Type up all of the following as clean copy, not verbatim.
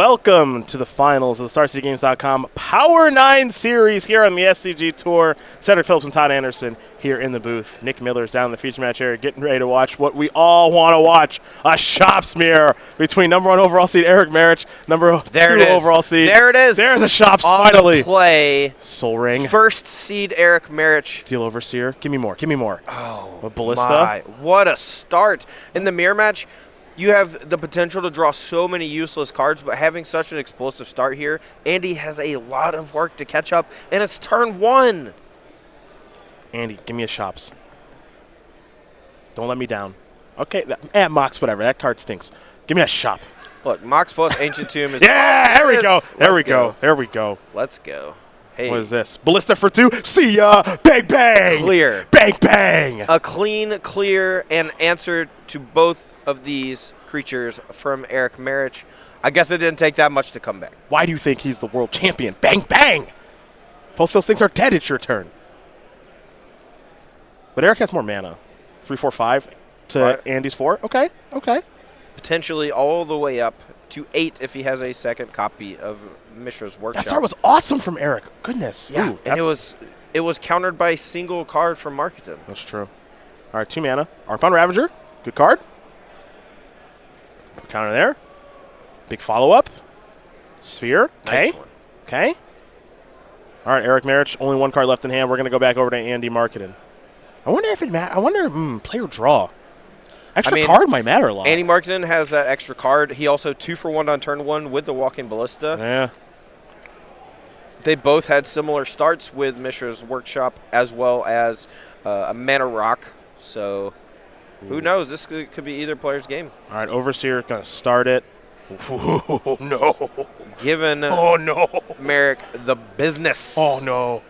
Welcome to the finals of the StarCityGames.com Power 9 Series here on the SCG Tour. Cedric Phillips and Todd Anderson here in the booth. Nick Miller's down in the feature match area getting ready to watch what we all want to watch, a shop smear between number 1 overall seed Eric Marich, number 2 overall seed. There it is. There's a shops on finally. The play. Soul Ring. First seed Eric Marich. Steel Overseer. Give me more. Give me more. Oh, a Ballista. My. What a start. In the mirror match, you have the potential to draw so many useless cards, but having such an explosive start here, Andy has a lot of work to catch up, and it's turn 1. Andy, give me a shops. Don't let me down. Okay, Mox, whatever. That card stinks. Give me a shop. Look, Mox plus Ancient Tomb is... Yeah, there we go. There we go. There we go. Let's go. Hey. What is this? Ballista for 2. See ya. Bang, bang. Clear. Bang, bang. A clean, clear, and answer to both of these creatures from Eric Marich. I guess it didn't take that much to come back. Why do you think he's the world champion? Bang, bang. Both those things are dead. It's your turn. But Eric has more mana. 3, 4, 5 to Andy's 4. Okay, okay. Potentially all the way up to 8 if he has a second copy of Mishra's Workshop. That start was awesome from Eric. Goodness. Yeah, Ooh, and it was countered by a single card from Markiton. That's true. All right, 2 mana. Archon Ravager. Good card. Counter there. Big follow-up. Sphere. Okay. Nice one. Okay. All right, Eric Marich, only 1 card left in hand. We're going to go back over to Andy Markiton. I wonder if it matters. I wonder, player draw. Extra card might matter a lot. Andy Markiton has that extra card. He also 2 for 1 on turn 1 with the Walking Ballista. Yeah. They both had similar starts with Mishra's Workshop as well as a Mana Rock. So who knows? This could be either player's game. All right, Overseer going to start it. Oh, no. Given Marich the business. Oh, no.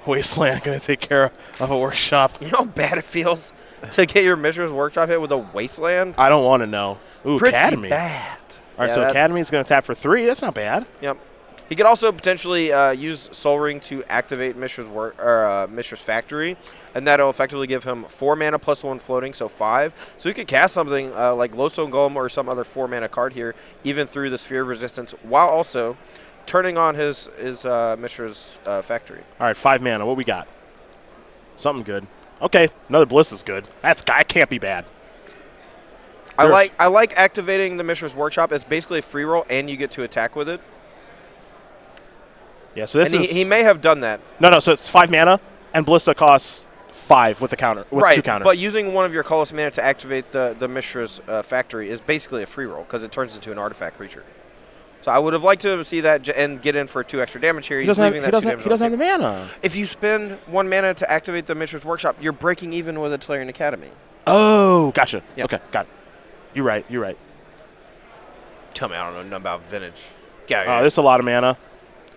Wasteland going to take care of a workshop. You know how bad it feels to get your Mishra's Workshop hit with a Wasteland? I don't want to know. Ooh, Pretty Academy. bad. All right, so Academy is going to tap for 3. That's not bad. Yep. He could also potentially use Soul Ring to activate Mishra's Factory, and that'll effectively give him 4 mana plus 1 floating, so 5. So he could cast something like Lowstone Golem or some other 4 mana card here, even through the Sphere of Resistance, while also turning on his Mishra's Factory. All right, 5 mana. What we got? Something good. Okay, another Ballista's good. That can't be bad. I like activating the Mishra's Workshop. It's basically a free roll, and you get to attack with it. Yeah, so this is... He may have done that. No, so it's 5 mana, and Ballista costs 5 with the counter, with 2 counters. But using one of your colorless mana to activate the Mishra's Factory is basically a free roll because it turns into an artifact creature. So I would have liked to see that and get in for 2 extra damage here. He doesn't have the mana. If you spend 1 mana to activate the Mishra's Workshop, you're breaking even with a Tolarian Academy. Oh, gotcha. Yep. Okay, got it. You're right. Tell me I don't know nothing about vintage. Oh, this is a lot of mana.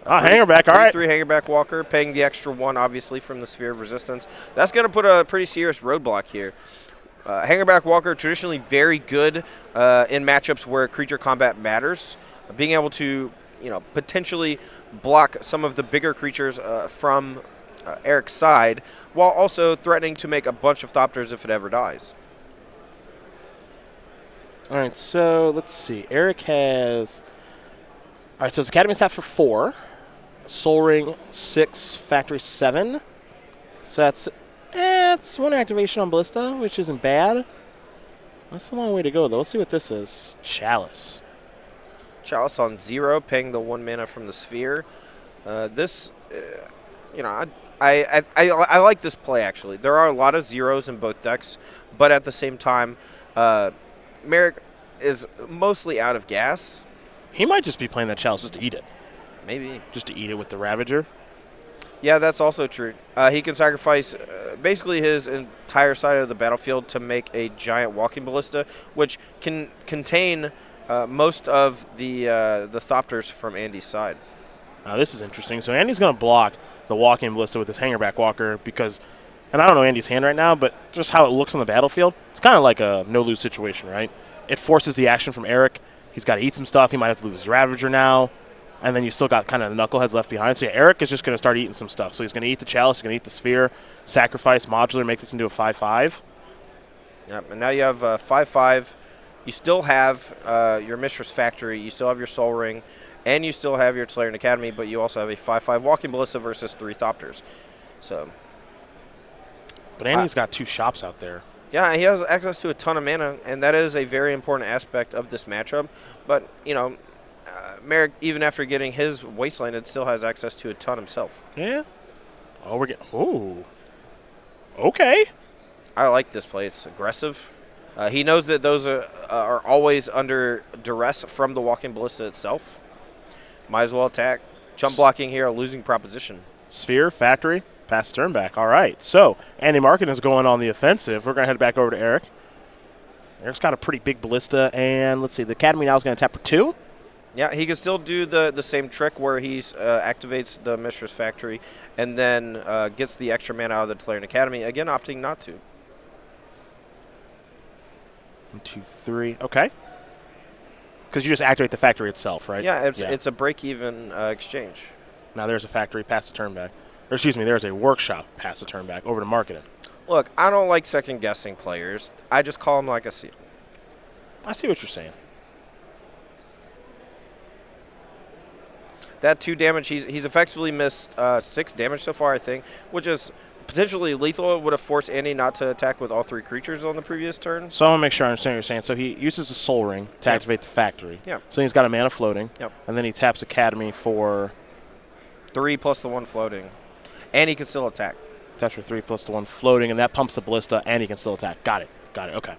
Hangerback, all right. 3 Hangerback Walker, paying the extra 1, obviously, from the Sphere of Resistance. That's going to put a pretty serious roadblock here. Hangerback Walker, traditionally very good in matchups where creature combat matters. Being able to, potentially block some of the bigger creatures from Eric's side, while also threatening to make a bunch of Thopters if it ever dies. All right, so let's see. Eric has... All right, so his Academy taps for 4. Soul Ring 6, Factory 7. So that's 1 activation on Ballista, which isn't bad. That's a long way to go, though. Let's see what this is. Chalice. Chalice on 0, paying the 1 mana from the Sphere. I like this play, actually. There are a lot of 0s in both decks, but at the same time, Marich is mostly out of gas. He might just be playing that Chalice just to eat it. Maybe. Just to eat it with the Ravager. Yeah, that's also true. He can sacrifice basically his entire side of the battlefield to make a giant Walking Ballista, which can contain most of the Thopters from Andy's side. This is interesting. So Andy's going to block the Walking Ballista with his Hangerback Walker because, and I don't know Andy's hand right now, but just how it looks on the battlefield, it's kind of like a no-lose situation, right? It forces the action from Eric. He's got to eat some stuff. He might have to lose his Ravager now. And then you still got kind of the knuckleheads left behind. So yeah, Eric is just going to start eating some stuff. So he's going to eat the Chalice. He's going to eat the Sphere, sacrifice, modular, make this into a 5/5. Yep, and now you have 5/5. you still have your Mistress Factory, you still have your Soul Ring, and you still have your Tolarian Academy, but you also have a 5/5 Walking Ballista versus 3 Thopters. So, But Andy's got 2 shops out there. yeah, he has access to a ton of mana, and that is a very important aspect of this matchup. But, you know, Marich, even after getting his Wastelanded, still has access to a ton himself. Yeah. Oh, we're getting. Ooh. Okay. I like this play. It's aggressive. He knows that those are always under duress from the Walking Ballista itself. Might as well attack. Chump blocking here, a losing proposition. Sphere, Factory, pass turn back. All right. So, Andy Markiton is going on the offensive. We're going to head back over to Eric. Eric's got a pretty big Ballista, and let's see. The Academy now is going to tap for 2. Yeah, he can still do the same trick where he activates the Mistress Factory and then gets the extra mana out of the Tolarian Academy, again opting not to. 1, 2, 3. Okay. Because you just activate the factory itself, right? Yeah, it's a break-even exchange. Now there's a factory, pass the turn back. Or excuse me, there's a workshop, pass the turn back, over to Marketing. Look, I don't like second-guessing players. I just call them like I see them. I see what you're saying. That 2 damage, he's effectively missed 6 damage so far, I think, which is potentially lethal. It would have forced Andy not to attack with all 3 creatures on the previous turn. So I want to make sure I understand what you're saying. So he uses a Soul Ring to activate the factory. Yep. So he's got a mana floating. Yep. And then he taps Academy for... 3 plus the 1 floating. And he can still attack. Taps for 3 plus the 1 floating, and that pumps the Ballista, and he can still attack. Got it. Got it. Okay.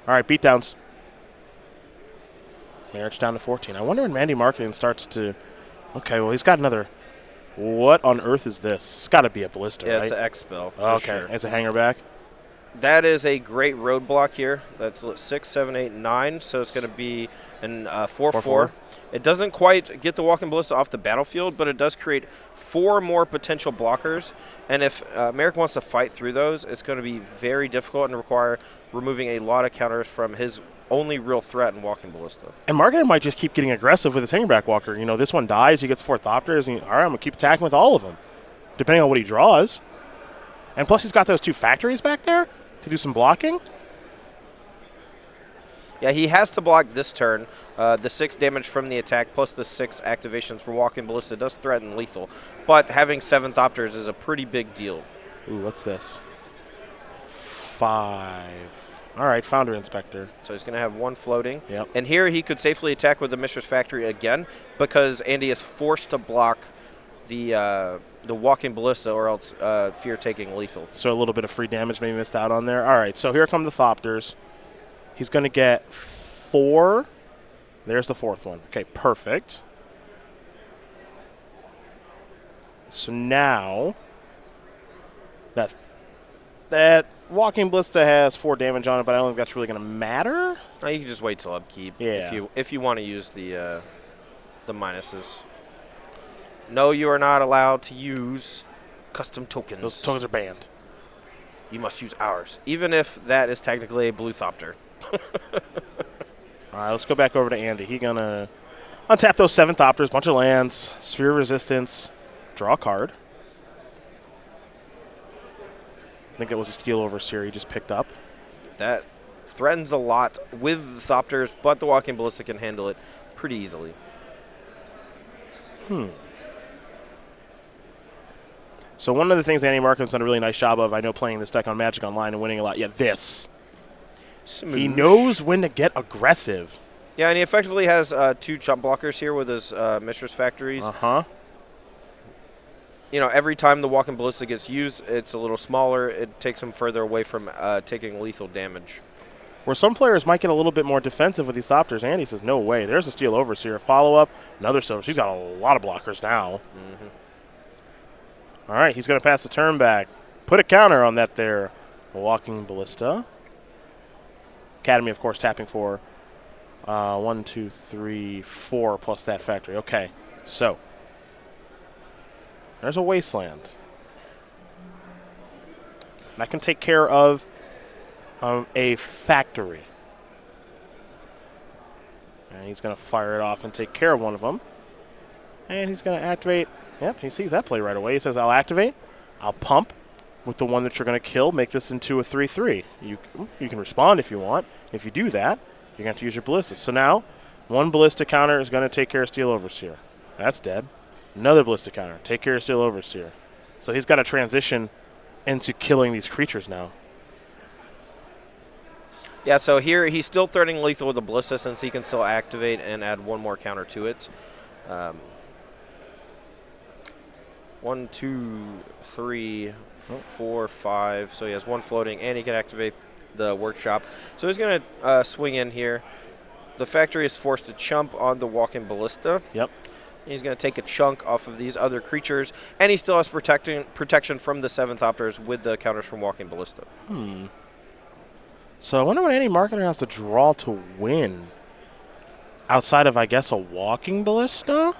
All right, beatdowns. Marich down to 14. I wonder when Andy Marketing starts to... Okay, well, he's got another... What on earth is this? It's got to be a Ballista, right? Yeah, it's an X spell. Okay, Sure. it's a hanger back. That is a great roadblock here. That's 6, 7, 8, 9. So it's going to be an 4/4. It doesn't quite get the Walking Ballista off the battlefield, but it does create 4 more potential blockers. And if Marich wants to fight through those, it's going to be very difficult and require removing a lot of counters from his only real threat in Walking Ballista. And Marketing might just keep getting aggressive with his hangerback walker. You know, this one dies, he gets 4 Thopters, and all right, I'm going to keep attacking with all of them, depending on what he draws. And plus he's got those 2 factories back there to do some blocking. Yeah, he has to block this turn. The 6 damage from the attack plus the 6 activations for Walking Ballista does threaten lethal. But having 7 Thopters is a pretty big deal. Ooh, what's this? 5. All right, Founder Inspector. So he's going to have 1 floating. Yep. And here he could safely attack with the Mistress Factory again because Andy is forced to block the Walking Ballista or else fear taking lethal. So a little bit of free damage maybe missed out on there. All right, so here come the Thopters. He's going to get 4. There's the 4th one. Okay, perfect. So now that Walking Ballista has 4 damage on it, but I don't think that's really going to matter. Now you can just wait till upkeep Yeah. if you want to use the minuses. No, you are not allowed to use custom tokens. Those tokens are banned. You must use ours, even if that is technically a blue Thopter. All right, let's go back over to Andy. He's going to untap those 7 Thopters, bunch of lands, Sphere of Resistance, draw a card. I think it was a Steel Overseer he just picked up. That threatens a lot with the Thopters, but the Walking Ballista can handle it pretty easily. So one of the things Andy Markin's done a really nice job of, I know, playing this deck on Magic Online and winning a lot. Yeah, this. Smoosh. He knows when to get aggressive. Yeah, and he effectively has 2 chump blockers here with his Mistress Factories. Uh-huh. You know, every time the Walking Ballista gets used, it's a little smaller. It takes him further away from taking lethal damage. Where some players might get a little bit more defensive with these Thopters, Andy says, no way. There's a Steel Overseer. Follow-up, another Silver. She's got a lot of blockers now. All right, he's going to pass the turn back. Put a counter on that there. Walking Ballista. Academy, of course, tapping for 1, 2, 3, 4 plus that factory. Okay, so there's a Wasteland. That can take care of a factory. And he's going to fire it off and take care of one of them. And he's going to activate. Yep, he sees that play right away. He says, I'll activate, I'll pump, with the one that you're going to kill, make this into a 3/3. You can respond if you want. If you do that, you're going to have to use your ballistas. So now, one ballista counter is going to take care of Steel Overseer. That's dead. Another ballista counter, take care of Steel Overseer. So he's got to transition into killing these creatures now. Yeah, so here he's still threatening lethal with the ballista since he can still activate and add one more counter to it. 1, 2, 3, 4, 5. So he has one floating, and he can activate the workshop. So he's going to swing in here. The factory is forced to chump on the walking ballista. Yep. He's going to take a chunk off of these other creatures, and he still has protection from the 7th Opters with the counters from walking ballista. So I wonder what Andy Markiton has to draw to win. Outside of, I guess, a walking ballista?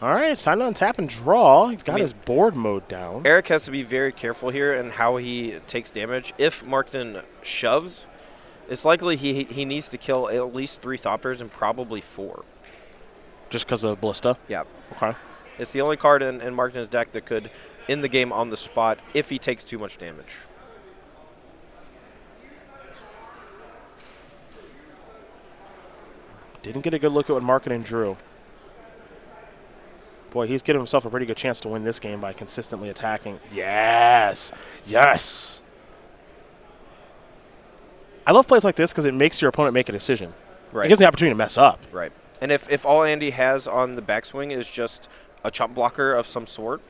All right, it's time to untap and draw. He's got his board mode down. Eric has to be very careful here in how he takes damage. If Markiton shoves, it's likely he needs to kill at least 3 Thopters and probably 4. Just because of ballista? Yeah. Okay. It's the only card in Markiton's deck that could end the game on the spot if he takes too much damage. Didn't get a good look at what Markiton drew. Boy, he's giving himself a pretty good chance to win this game by consistently attacking. Yes! Yes! I love plays like this because it makes your opponent make a decision. Right. It gives the opportunity to mess up. Right. And if all Andy has on the backswing is just a chump blocker of some sort,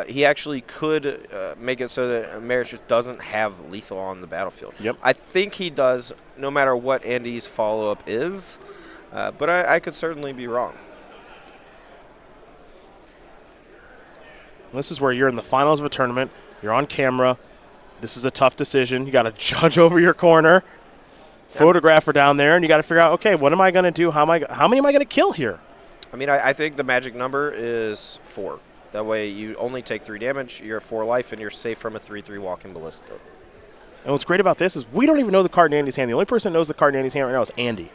he actually could make it so that Marich just doesn't have lethal on the battlefield. Yep. I think he does, no matter what Andy's follow-up is, but I could certainly be wrong. This is where you're in the finals of a tournament. You're on camera. This is a tough decision. You got to judge over your corner. Photographer down there, and you got to figure out, okay, what am I going to do? How many am I going to kill here? I mean, I think the magic number is 4. That way you only take 3 damage, you're at 4 life, and you're safe from a 3/3 walking ballista. And what's great about this is we don't even know the card in Andy's hand. The only person that knows the card in Andy's hand right now is Andy.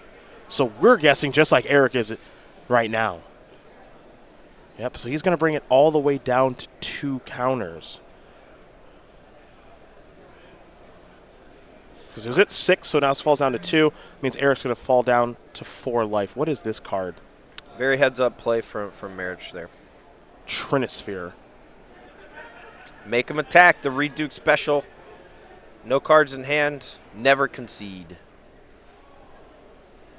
So we're guessing just like Eric is right now. Yep, so he's going to bring it all the way down to 2 counters. Because it was at 6, so now it falls down to 2. Means Eric's going to fall down to 4 life. What is this card? Very heads-up play from Marich there. Trinisphere. Make him attack, the Reduke special. No cards in hand, never concede.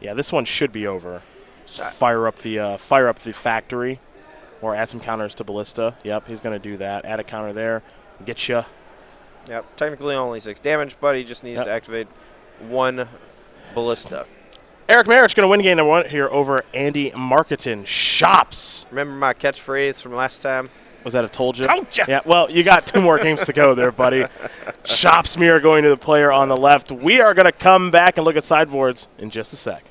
Yeah, this one should be over. Just fire up the factory, or add some counters to ballista. Yep, he's going to do that. Add a counter there. Get you. Yep, technically only 6 damage, but he just needs to activate 1 ballista. Eric Marich going to win game number 1 here over Andy Markiton. Shops. Remember my catchphrase from last time? Was that a told you? Told ya. Yeah, well, you got 2 more games to go there, buddy. Shops mirror going to the player on the left. We are going to come back and look at sideboards in just a sec.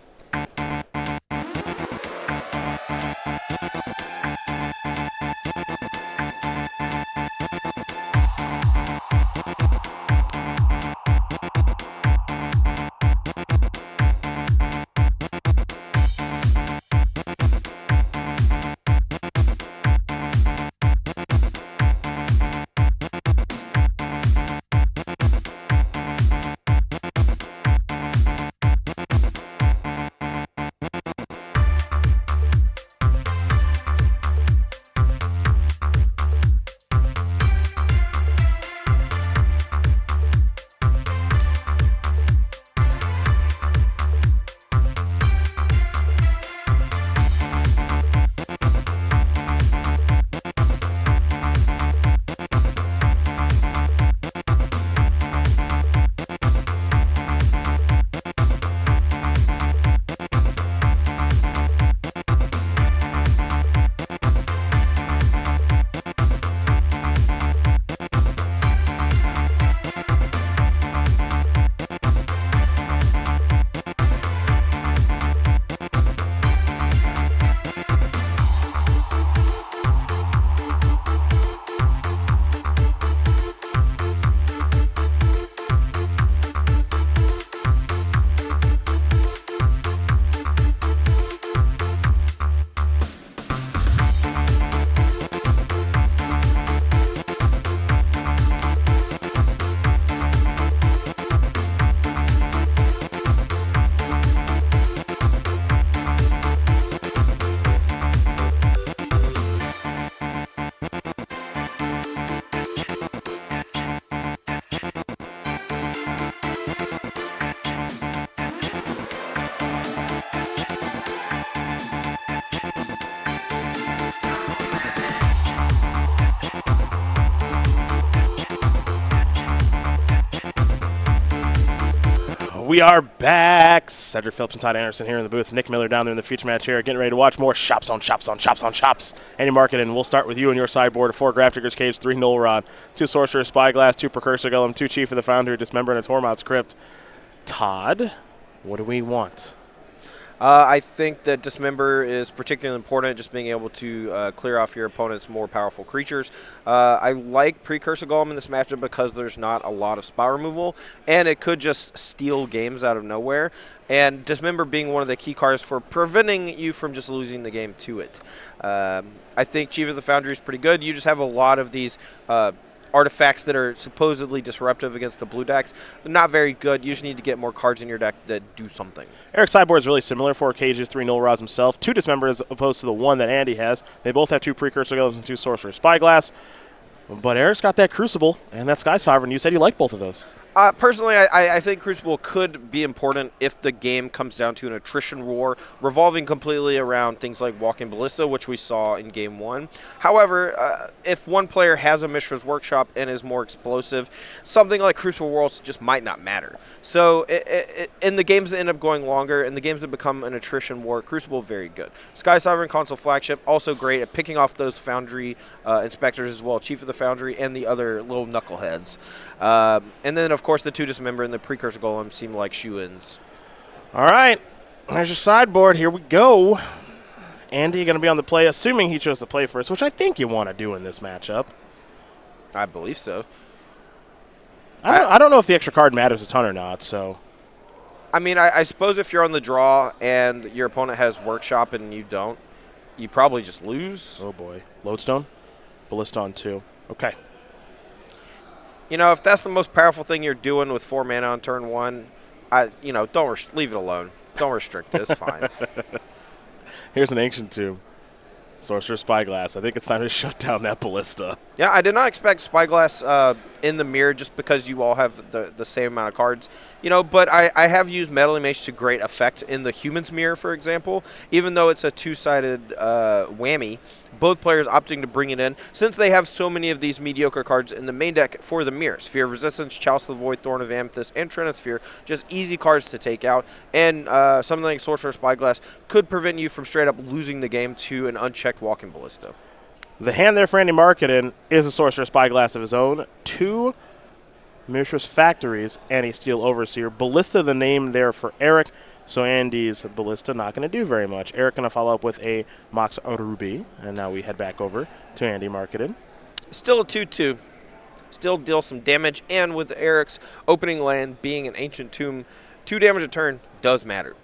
We are back. Cedric Phillips and Todd Anderson here in the booth. Nick Miller down there in the feature match here, getting ready to watch more shops on shops on shops on shops. Andy Markiton, we'll start with you and your sideboard. 4 Grafdigger's Cage, 3 Null Rod, 2 Sorcerer Spyglass, 2 Precursor Golem, 2 Chief of the Foundry, Dismember, and a Tormod's Crypt. Todd, what do we want? I think that Dismember is particularly important, just being able to clear off your opponent's more powerful creatures. I like Precursor Golem in this matchup because there's not a lot of spell removal, and it could just steal games out of nowhere. And Dismember being one of the key cards for preventing you from just losing the game to it. I think Chief of the Foundry is pretty good. You just have a lot of these artifacts that are supposedly disruptive against the blue decks. They're not very good. You just need to get more cards in your deck that do something. Eric's sideboard is really similar. 4 Cages, 3 Null Rods himself, 2 Dismember as opposed to the 1 that Andy has. They both have 2 Precursor Golems and 2 Sorcerer Spyglass. But Eric's got that Crucible and that Sky Sovereign. You said you like both of those. Personally, I think Crucible could be important if the game comes down to an attrition war revolving completely around things like Walking Ballista, which we saw in Game 1. However, if one player has a Mishra's Workshop and is more explosive, something like Crucible Worlds just might not matter. So in the games that end up going longer, and the games that become an attrition war, Crucible very good. Sky Sovereign Console Flagship, also great at picking off those Foundry inspectors as well, Chief of the Foundry and the other little knuckleheads. And then, of course, the 2 Dismember and the Precursor Golem seem like shoe-ins. All right. There's your sideboard. Here we go. Andy going to be on the play, assuming he chose to play first, which I think you want to do in this matchup. I believe so. I don't know if the extra card matters a ton or not, so. I mean, I suppose if you're on the draw and your opponent has Workshop and you don't, you probably just lose. Oh, boy. Lodestone? Ballista on 2. Okay. You know, if that's the most powerful thing you're doing with 4 mana on turn 1, don't leave it alone. Don't restrict it. It's fine. Here's an Ancient Tomb. Sorcerer Spyglass. I think it's time to shut down that Ballista. Yeah, I did not expect Spyglass in the mirror just because you all have the same amount of cards. But I have used Meddling Mage to great effect in the Human's Mirror, for example. Even though it's a 2-sided whammy, both players opting to bring it in since they have so many of these mediocre cards in the main deck for the mirror. Sphere of Resistance, Chalice of the Void, Thorn of Amethyst, and Trinosphere. Just easy cards to take out. And something like Sorcerer Spyglass could prevent you from straight up losing the game to an unchecked Walking Ballista. The hand there for Andy Markiton is a Sorcerer Spyglass of his own. 2 Mishra's Factories and a Steel Overseer. Ballista, the name there for Eric. So Andy's Ballista not going to do very much. Eric going to follow up with a Mox Ruby. And now we head back over to Andy Markiton. Still a 2-2. Still deal some damage. And with Eric's opening land being an Ancient Tomb, 2 damage a turn does matter.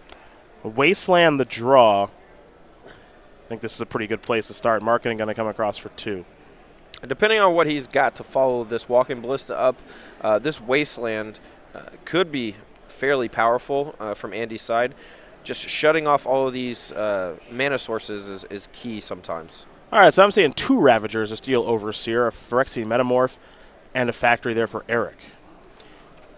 Wasteland the draw. I think this is a pretty good place to start. Markiton going to come across for 2. Depending on what he's got to follow this Walking Ballista up, this Wasteland could be fairly powerful from Andy's side. Just shutting off all of these mana sources is key sometimes. All right, so I'm seeing 2 Ravagers, a Steel Overseer, a Phyrexian Metamorph, and a Factory there for Eric.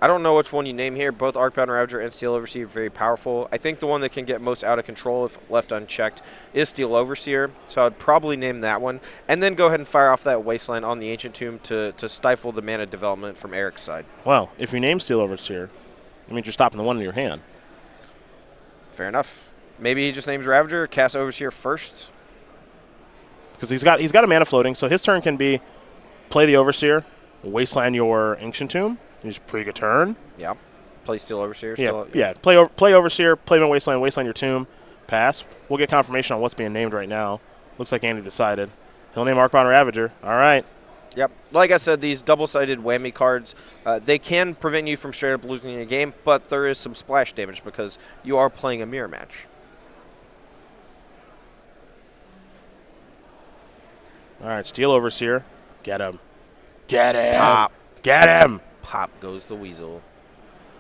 I don't know which one you name here. Both Arcbound Ravager and Steel Overseer are very powerful. I think the one that can get most out of control if left unchecked is Steel Overseer, so I'd probably name that one. And then go ahead and fire off that Wasteland on the Ancient Tomb to stifle the mana development from Eric's side. Well, if you name Steel Overseer, it means you're stopping the one in your hand. Fair enough. Maybe he just names Ravager, cast Overseer first. Because he's got a mana floating, so his turn can be play the Overseer, Wasteland your Ancient Tomb. You just pre a turn. Yeah. Play Steel Overseer. Yeah. Play Overseer, play my Wasteland your Tomb, pass. We'll get confirmation on what's being named right now. Looks like Andy decided. He'll name Arcbound Ravager. All right. Yep. Like I said, these double-sided whammy cards, they can prevent you from straight up losing a game, but there is some splash damage because you are playing a mirror match. All right, Steel Overseer. Get him. Get him. Pop. Get him. Pop goes the weasel.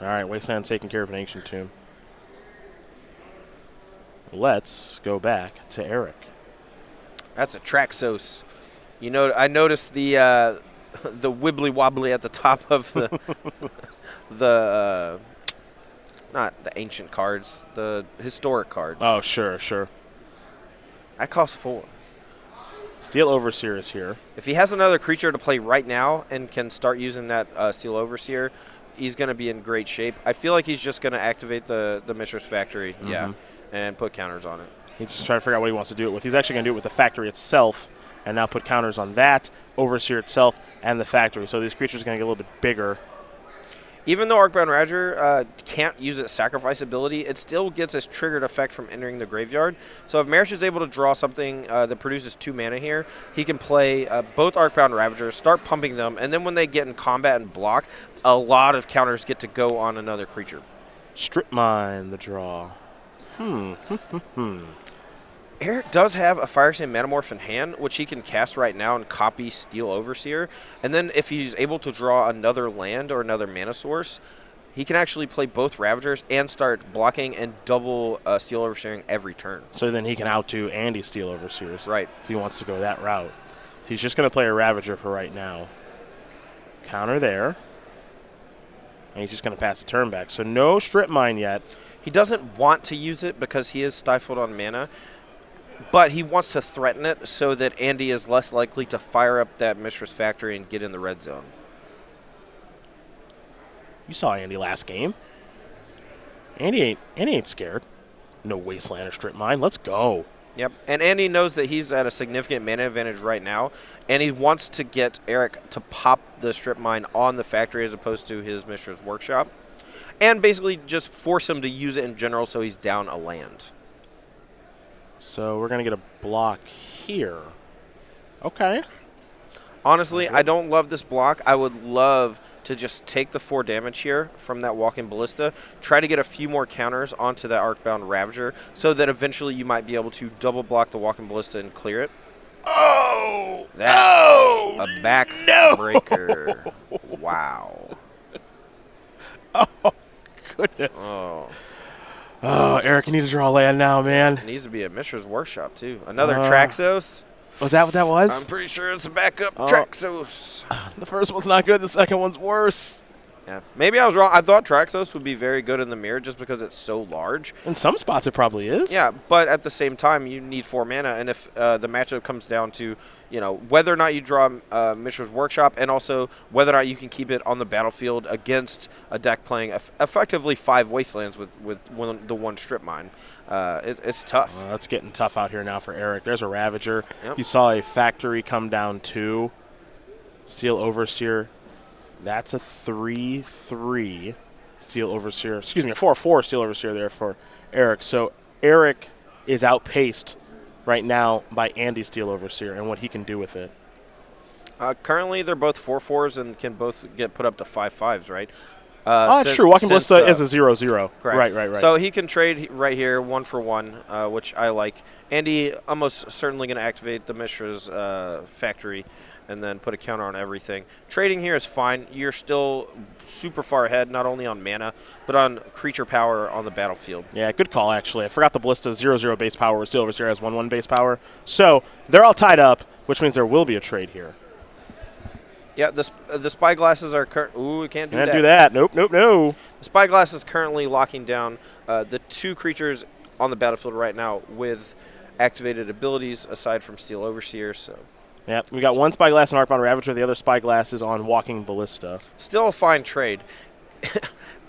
All right, Wasteland's taking care of an Ancient Tomb. Let's go back to Eric. That's a Traxos. I noticed the wibbly wobbly at the top of the not the ancient cards, the historic cards. Oh, sure. That costs 4. Steel Overseer is here. If he has another creature to play right now and can start using that Steel Overseer, he's going to be in great shape. I feel like he's just going to activate the Mishra's Factory, and put counters on it. He's just trying to figure out what he wants to do it with. He's actually going to do it with the factory itself and now put counters on that, Overseer itself, and the factory. So these creatures are going to get a little bit bigger. Even though Arcbound Ravager can't use its sacrifice ability, it still gets its triggered effect from entering the graveyard. So if Marich is able to draw something that produces 2 mana here, he can play both Arcbound Ravagers, start pumping them, and then when they get in combat and block, a lot of counters get to go on another creature. Strip Mine, the draw. Eric does have a Fire Sand Metamorph in hand, which he can cast right now and copy Steel Overseer. And then if he's able to draw another land or another mana source, he can actually play both Ravagers and start blocking and double Steel Overseering every turn. So then he can outdo Andy Steel Overseers. Right. If he wants to go that route. He's just going to play a Ravager for right now. Counter there. And he's just going to pass the turn back. So no Strip Mine yet. He doesn't want to use it because he is stifled on mana. But he wants to threaten it so that Andy is less likely to fire up that Mishra's Factory and get in the red zone. You saw Andy last game. Andy ain't scared. No Wasteland or Strip Mine. Let's go. Yep, and Andy knows that he's at a significant mana advantage right now, and he wants to get Eric to pop the Strip Mine on the factory as opposed to his Mishra's Workshop, and basically just force him to use it in general so he's down a land. So we're going to get a block here. Okay. Honestly, I don't love this block. I would love to just take the 4 damage here from that Walking Ballista, try to get a few more counters onto that Arcbound Ravager so that eventually you might be able to double block the Walking Ballista and clear it. Oh! That's a backbreaker. No. Wow. Oh, goodness. Oh, Eric, you need to draw land now, man. It needs to be a Mishra's Workshop, too. Another Traxos. Was that what that was? I'm pretty sure it's a backup Traxos. The first one's not good. The second one's worse. Yeah, maybe I was wrong. I thought Traxos would be very good in the mirror just because it's so large. In some spots, it probably is. Yeah, but at the same time, you need 4 mana, and if the matchup comes down to, whether or not you draw Mishra's Workshop, and also whether or not you can keep it on the battlefield against a deck playing effectively 5 Wastelands with the 1 Strip Mine, it's tough. It's getting tough out here now for Eric. There's a Ravager. Yep. You saw a Factory come down 2. Steel Overseer. That's a 3/3 Steel Overseer. Excuse me, a 4/4 Steel Overseer there for Eric. So Eric is outpaced right now by Andy Steel Overseer and what he can do with it. Currently, they're both 4/4s and can both get put up to 5/5s, right? That's true. Walking Ballista is a 0/0. Correct. Right. So he can trade right here 1 for 1, which I like. Andy almost certainly going to activate the Mishra's Factory and then put a counter on everything. Trading here is fine. You're still super far ahead, not only on mana, but on creature power on the battlefield. Yeah, good call, actually. I forgot the Ballista 0/0 base power, where Steel Overseer has 1/1 base power. So they're all tied up, which means there will be a trade here. Yeah, the Spyglasses are we can't do that. Can't do that. Nope. The Spyglass is currently locking down the 2 creatures on the battlefield right now with activated abilities aside from Steel Overseer, so... Yeah, we got 1 Spyglass and Arcbound Ravager. The other Spyglass is on Walking Ballista. Still a fine trade.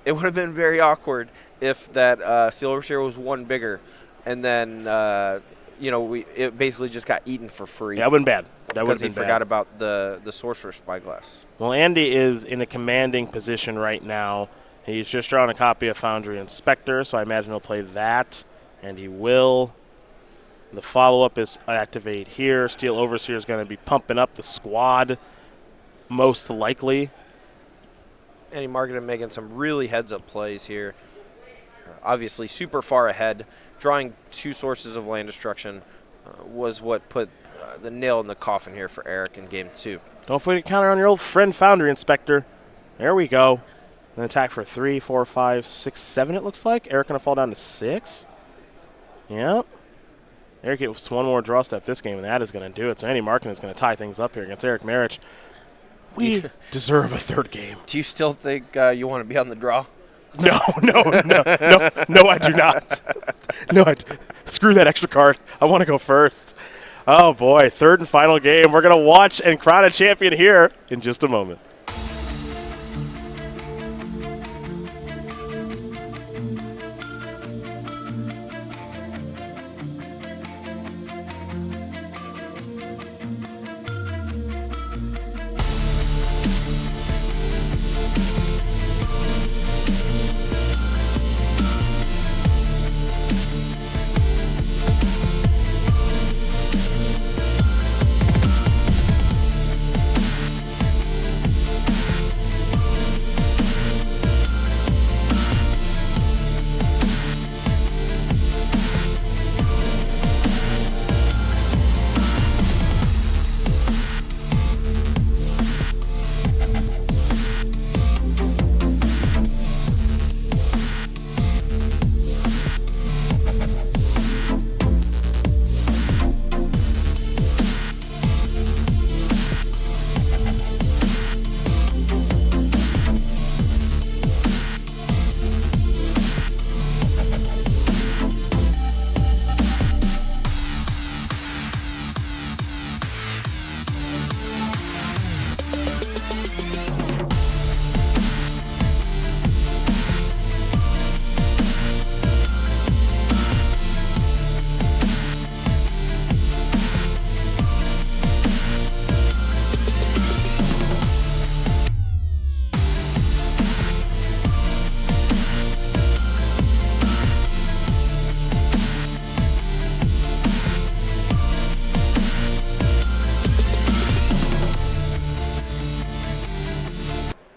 It would have been very awkward if that Steel Overseer was 1 bigger, and then it basically just got eaten for free. Yeah, that wouldn't bad. That because he forgot about the Sorcerer Spyglass. Well, Andy is in a commanding position right now. He's just drawing a copy of Foundry Inspector, so I imagine he'll play that, and he will. The follow-up is activate here. Steel Overseer is going to be pumping up the squad, most likely. Andy Markiton making some really heads-up plays here. Obviously super far ahead. Drawing 2 sources of land destruction was what put the nail in the coffin here for Eric in Game 2. Don't forget to counter on your old friend Foundry Inspector. There we go. An attack for 3, 4, 5, 6, 7 it looks like. Eric going to fall down to 6. Yep. Eric gets 1 more draw step this game, and that is going to do it. So Andy Markiton is going to tie things up here against Eric Marich. We deserve a 3rd game. Do you still think you want to be on the draw? No, I do not. Screw that extra card. I want to go first. Oh, boy, 3rd and final game. We're going to watch and crown a champion here in just a moment.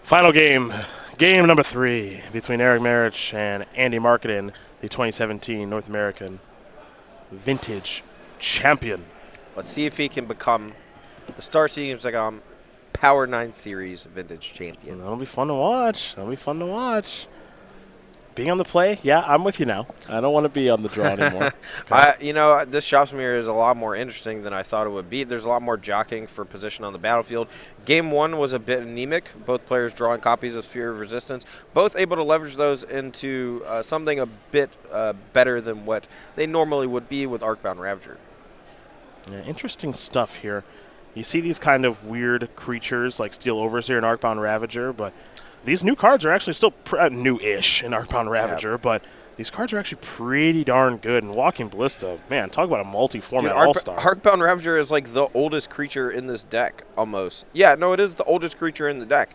Final game. Game number 3 between Eric Marich and Andy Markiton, the 2017 North American Vintage Champion. Let's see if he can become the Star SCGCON Power 9 Series Vintage Champion. That'll be fun to watch. That'll be fun to watch. Being on the play, yeah, I'm with you now. I don't want to be on the draw anymore. Okay. This Shops Mirror is a lot more interesting than I thought it would be. There's a lot more jockeying for position on the battlefield. Game 1 was a bit anemic. Both players drawing copies of Sphere of Resistance, both able to leverage those into something a bit better than what they normally would be with Arcbound Ravager. Yeah, interesting stuff here. You see these kind of weird creatures like Steel Overseer and Arcbound Ravager, but these new cards are actually still new-ish in Arcbound Ravager, but these cards are actually pretty darn good. And Walking Ballista, man, talk about a multi-format all-star. Arcbound Ravager is like the oldest creature in this deck, almost. Yeah, no, it is the oldest creature in the deck.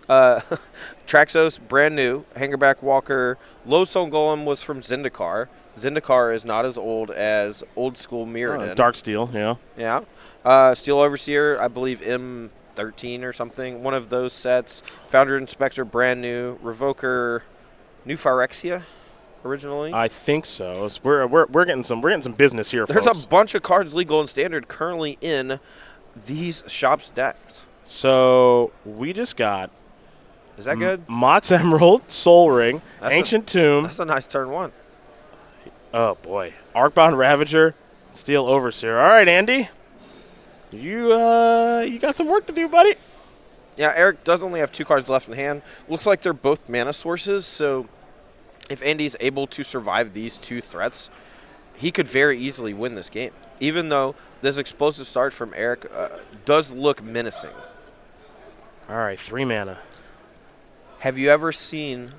Traxos, brand new. Hangerback Walker. Lodestone Golem was from Zendikar. Zendikar is not as old as old-school Mirrodin. Dark Steel, yeah. Yeah. Steel Overseer, I believe M13 or something. One of those sets. Founder Inspector, brand new. Revoker, New Phyrexia, originally. I think so. We're getting some business here, There's folks. a bunch of cards legal and standard currently in these Shops decks. So we just got. Is that good? Mott's Emerald, Soul Ring, Ancient Tomb. That's a nice turn 1. Oh boy, Arcbound Ravager, Steel Overseer. All right, Andy. You got some work to do, buddy. Yeah, Eric does only have 2 cards left in hand. Looks like they're both mana sources, so if Andy's able to survive these 2 threats, he could very easily win this game, even though this explosive start from Eric does look menacing. All right, 3 mana. Have you ever seen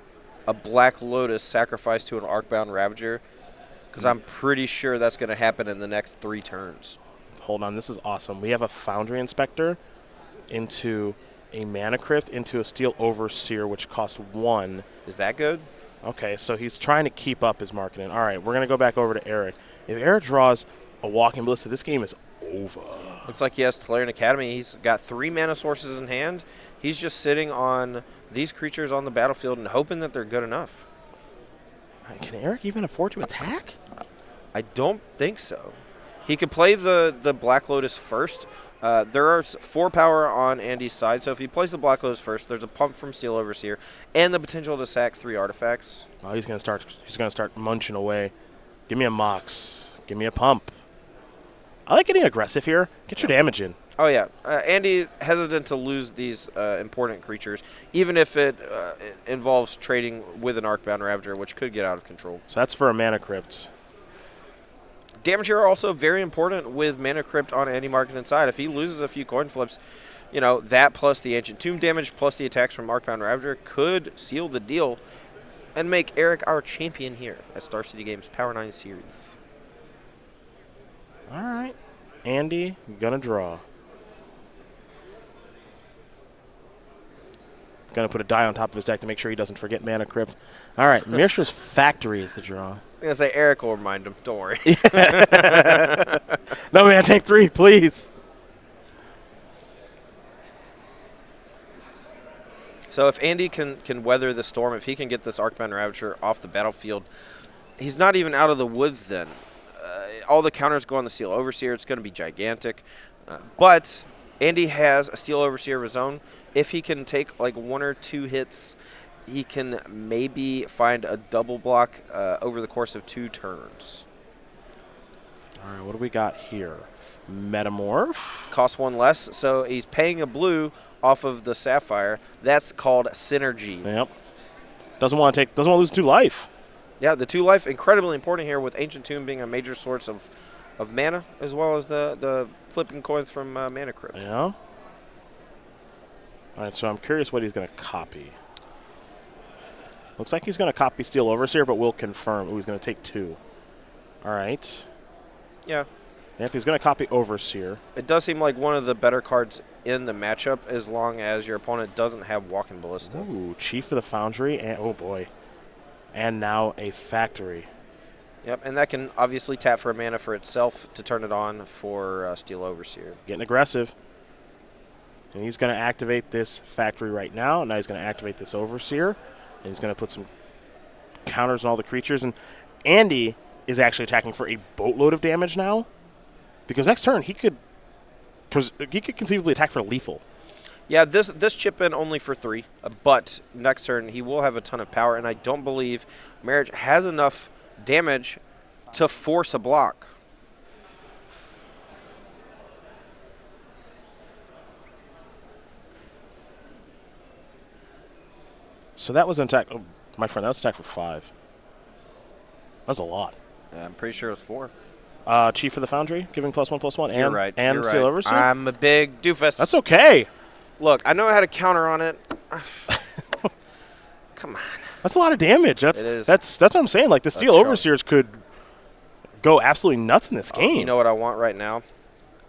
a Black Lotus sacrificed to an Arcbound Ravager? Because I'm pretty sure that's going to happen in the next 3 turns. Hold on, this is awesome. We have a Foundry Inspector into a Mana Crypt into a Steel Overseer, which costs 1. Is that good? Okay, so he's trying to keep up his marketing. All right, we're going to go back over to Eric. If Eric draws a Walking Ballista, this game is over. Looks like he has Tolarian Academy. He's got 3 mana sources in hand. He's just sitting on these creatures on the battlefield and hoping that they're good enough. Can Eric even afford to attack? I don't think so. He could play the Black Lotus first. There are 4 power on Andy's side, so if he plays the Black Lotus first, there's a pump from Steel Overseer and the potential to sack 3 artifacts. Oh, he's gonna start munching away. Give me a Mox. Give me a pump. I like getting aggressive here. Get your damage in. Oh yeah, Andy hesitant to lose these important creatures, even if it involves trading with an Arcbound Ravager, which could get out of control. So that's for a Mana Crypt. Damage here are also very important with Mana Crypt on Andy Markiton's side. If he loses a few coin flips, that plus the Ancient Tomb damage plus the attacks from Arcbound Ravager could seal the deal and make Eric our champion here at Star City Games Power 9 Series. All right. Andy, gonna draw. Gonna put a die on top of his deck to make sure he doesn't forget Mana Crypt. All right, Mishra's Factory is the draw. I'm going to say Eric will remind him. Don't worry. No, man, take 3, please. So if Andy can weather the storm, if he can get this Arcbound Ravager off the battlefield, he's not even out of the woods then. All the counters go on the Steel Overseer. It's going to be gigantic. But Andy has a Steel Overseer of his own. If he can take like 1 or 2 hits, he can maybe find a double block over the course of 2 turns. All right, what do we got here? Metamorph. Costs 1 less, so he's paying a blue off of the Sapphire. That's called Synergy. Yep. Doesn't want to lose 2 life. Yeah, the 2 life, incredibly important here with Ancient Tomb being a major source of mana, as well as the flipping coins from Mana Crypt. Yeah. All right, so I'm curious what he's going to copy. Looks like he's going to copy Steel Overseer, but we'll confirm. Ooh, he's going to take 2. All right. Yeah. Yep, he's going to copy Overseer. It does seem like one of the better cards in the matchup as long as your opponent doesn't have Walking Ballista. Ooh, Chief of the Foundry, and oh boy. And now a Factory. Yep, and that can obviously tap for a mana for itself to turn it on for Steel Overseer. Getting aggressive. And he's going to activate this factory right now. Now he's going to activate this Overseer. And he's going to put some counters on all the creatures. And Andy is actually attacking for a boatload of damage now. Because next turn, he could conceivably attack for lethal. Yeah, this chip in only for 3. But next turn, he will have a ton of power. And I don't believe Marich has enough damage to force a block. So that was an attack. Oh, my friend, that was an attack for 5. That was a lot. Yeah, I'm pretty sure it was 4. Chief of the Foundry, giving +1/+1. And, You're right. And You're Steel right. Overseer? I'm a big doofus. That's okay. Look, I know I had a counter on it. Come on. That's a lot of damage. It is. That's what I'm saying. Like, the Steel Overseers could go absolutely nuts in this game. You know what I want right now?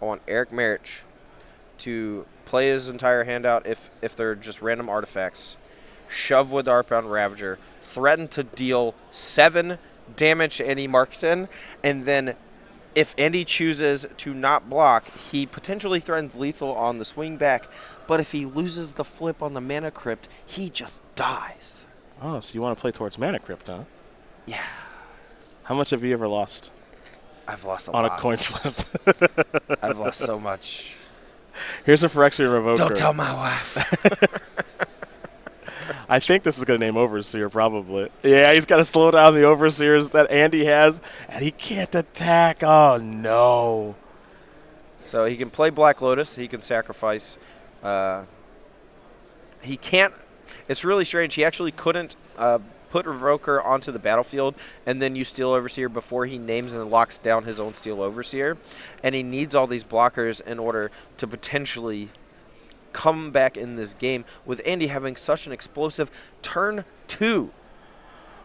I want Eric Marich to play his entire hand out if they're just random artifacts. Shove with Arcbound Ravager. Threaten to deal 7 damage to Andy Markiton. And then if Andy chooses to not block, he potentially threatens lethal on the swing back. But if he loses the flip on the Mana Crypt, he just dies. Oh, so you want to play towards Mana Crypt, huh? Yeah. How much have you ever lost? I've lost a on lot. A coin flip. I've lost so much. Here's a Phyrexian Revoker. Don't tell my wife. I think this is going to name Overseer, probably. Yeah, he's got to slow down the Overseers that Andy has, and he can't attack. Oh, no. So he can play Black Lotus. He can sacrifice. He can't. It's really strange. He actually couldn't put Revoker onto the battlefield and then use Steel Overseer before he names and locks down his own Steel Overseer. And he needs all these blockers in order to potentially come back in this game with Andy having such an explosive turn 2.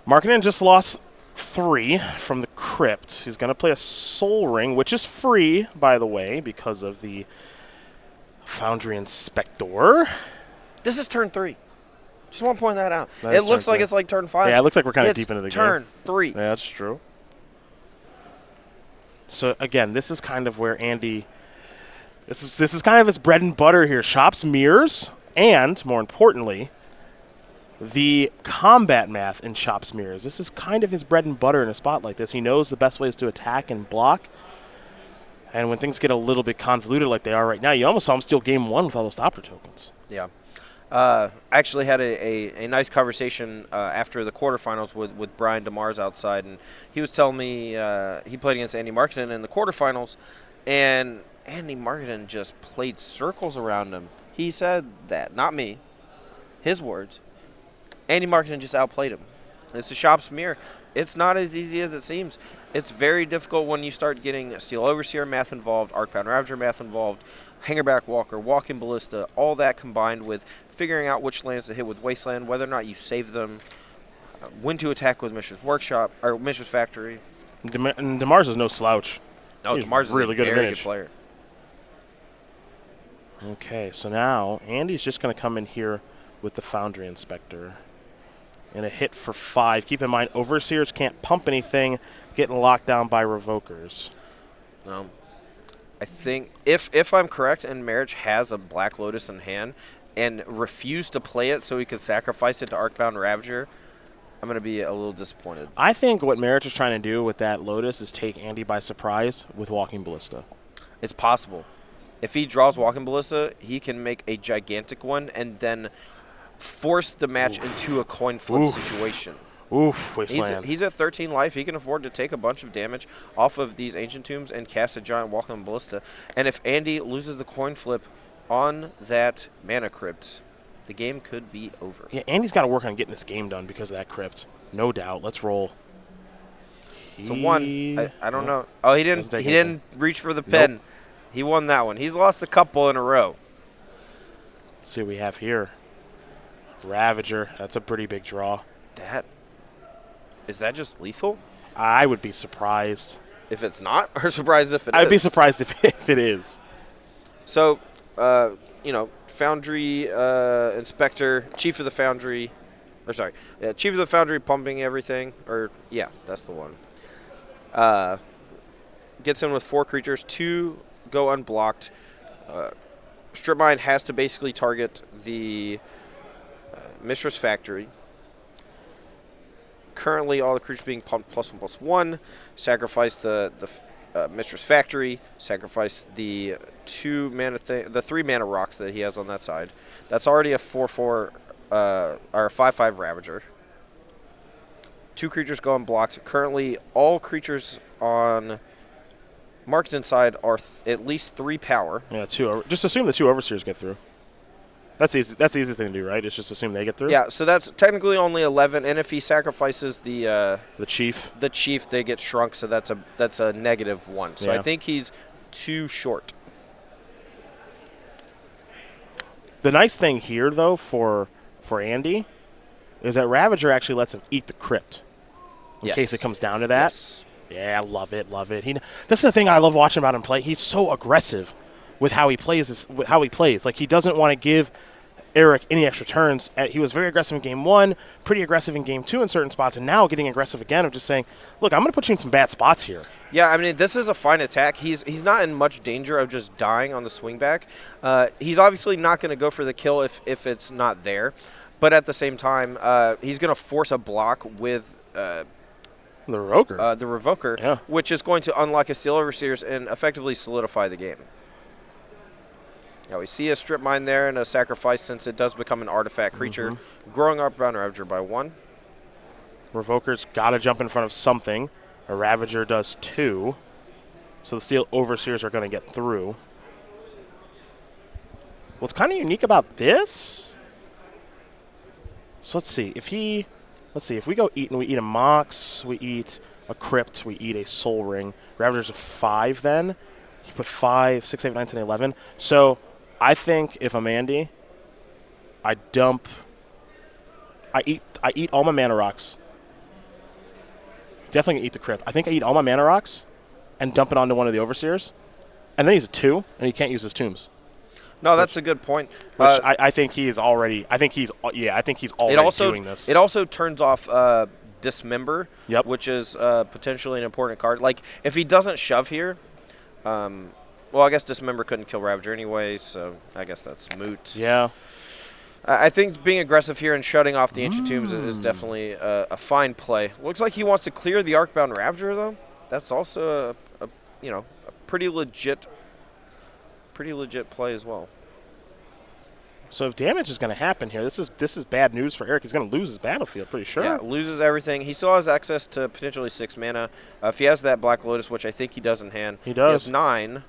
Markiton just lost 3 from the Crypt. He's going to play a Soul Ring, which is free, by the way, because of the Foundry Inspector. This is turn 3. Just want to point that out. That It looks like it's like turn 5. Yeah, it looks like we're kind of deep into the turn game. 3. Yeah, that's true. So, again, this is kind of where Andy... This is kind of his bread and butter here. Shops Mirrors, and, more importantly, the combat math in Shops Mirrors. This is kind of his bread and butter in a spot like this. He knows the best ways to attack and block. And when things get a little bit convoluted like they are right now, you almost saw him steal game 1 with all those stopper tokens. Yeah. I actually had a nice conversation after the quarterfinals with Brian DeMars outside, and he was telling me he played against Andy Markiton in the quarterfinals, and Andy Markiton just played circles around him. He said that, not me. His words. Andy Markiton just outplayed him. It's a Shop's Mirror. It's not as easy as it seems. It's very difficult when you start getting Steel Overseer math involved, Arcbound Ravager math involved, Hangerback Walker, Walking Ballista, all that combined with figuring out which lands to hit with Wasteland, whether or not you save them, when to attack with Mishra's Workshop, or Mishra's Factory. And DeMars is no slouch. No, He's DeMars really is a good very good player. Okay, so now Andy's just going to come in here with the Foundry Inspector. And a hit for 5. Keep in mind, Overseers can't pump anything, getting locked down by Revokers. No. I think, if I'm correct, and Marich has a Black Lotus in hand and refused to play it so he could sacrifice it to Arcbound Ravager, I'm going to be a little disappointed. I think what Marich is trying to do with that Lotus is take Andy by surprise with Walking Ballista. It's possible. If he draws Walking Ballista, he can make a gigantic one and then force the match into a coin flip situation. Oof, Wasteland. He's at 13 life. He can afford to take a bunch of damage off of these Ancient Tombs and cast a giant Walking Ballista. And if Andy loses the coin flip on that Mana Crypt, the game could be over. Yeah, Andy's got to work on getting this game done because of that Crypt. No doubt. Let's roll. So one, I don't know. Oh, he didn't reach for the pen. Nope. He won that one. He's lost a couple in a row. Let's see what we have here. Ravager. That's a pretty big draw. Is that just lethal? I would be surprised. If it's not, or surprised if it is? I'd be surprised if it is. So, Foundry Inspector, Chief of the Foundry, Chief of the Foundry pumping everything, that's the one. Gets in with 4 creatures, 2 go unblocked. Strip Mine has to basically target the Mistress Factory. Currently, all the creatures being pumped +1/+1. Sacrifice the Mistress Factory. Sacrifice the 3 mana rocks that he has on that side. That's already a 4/4 or a 5/5 Ravager. 2 creatures go unblocked. Currently, all creatures on Markiton side are at least 3 power. Yeah, 2. Just assume the 2 Overseers get through. That's easy. That's the easy thing to do, right? It's just assume they get through. Yeah, so that's technically only 11, and if he sacrifices the chief, they get shrunk. So that's a -1. So yeah. I think he's too short. The nice thing here, though, for Andy, is that Ravager actually lets him eat the crypt in case it comes down to that. Yes. Yeah, love it, love it. This is the thing I love watching about him play. He's so aggressive with how he plays. Like, he doesn't want to give Eric any extra turns. He was very aggressive in Game 1, pretty aggressive in Game 2 in certain spots, and now getting aggressive again of just saying, look, I'm going to put you in some bad spots here. Yeah, I mean, this is a fine attack. He's not in much danger of just dying on the swing back. He's obviously not going to go for the kill if it's not there. But at the same time, he's going to force a block with the Revoker. The Revoker, yeah. Which is going to unlock his Steel Overseers and effectively solidify the game. Now we see a Strip Mine there and a sacrifice since it does become an artifact creature. Growing Arkbound Ravager by 1. Revoker's got to jump in front of something. A Ravager does 2. So the Steel Overseers are going to get through. What's kind of unique about this? So let's see. If we go eat and we eat a Mox, we eat a Crypt, we eat a Soul Ring. Ravager's a 5 then. You put 5, 6, 8, 9, 10, 11. So I think if I'm Andy, I eat all my mana rocks. Definitely gonna eat the Crypt. I think I eat all my mana rocks and dump it onto one of the Overseers. And then he's a 2, and he can't use his tombs. No, that's a good point. Which I think he's already. I think he's already doing this. It also turns off Dismember, Yep. which is potentially an important card. Like if he doesn't shove here, well, I guess Dismember couldn't kill Ravager anyway, so I guess that's moot. Yeah. I think being aggressive here and shutting off the Ancient Tombs is definitely a fine play. Looks like he wants to clear the Arkbound Ravager though. That's also a pretty legit play as well. So if damage is going to happen here, this is bad news for Eric. He's going to lose his battlefield, pretty sure. Yeah, loses everything. He still has access to potentially 6 mana. If he has that Black Lotus, which I think he does in hand, he does. He has 9.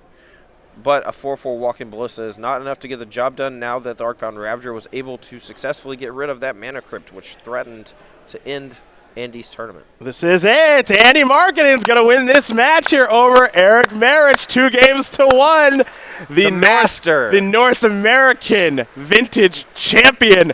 But a 4/4 Walk-in Ballista is not enough to get the job done now that the Arkbound Ravager was able to successfully get rid of that Mana Crypt, which threatened to end Andy's tournament. This is it. Andy Markiton's going to win this match here over Eric Marich, 2-1. The master. The North American Vintage Champion.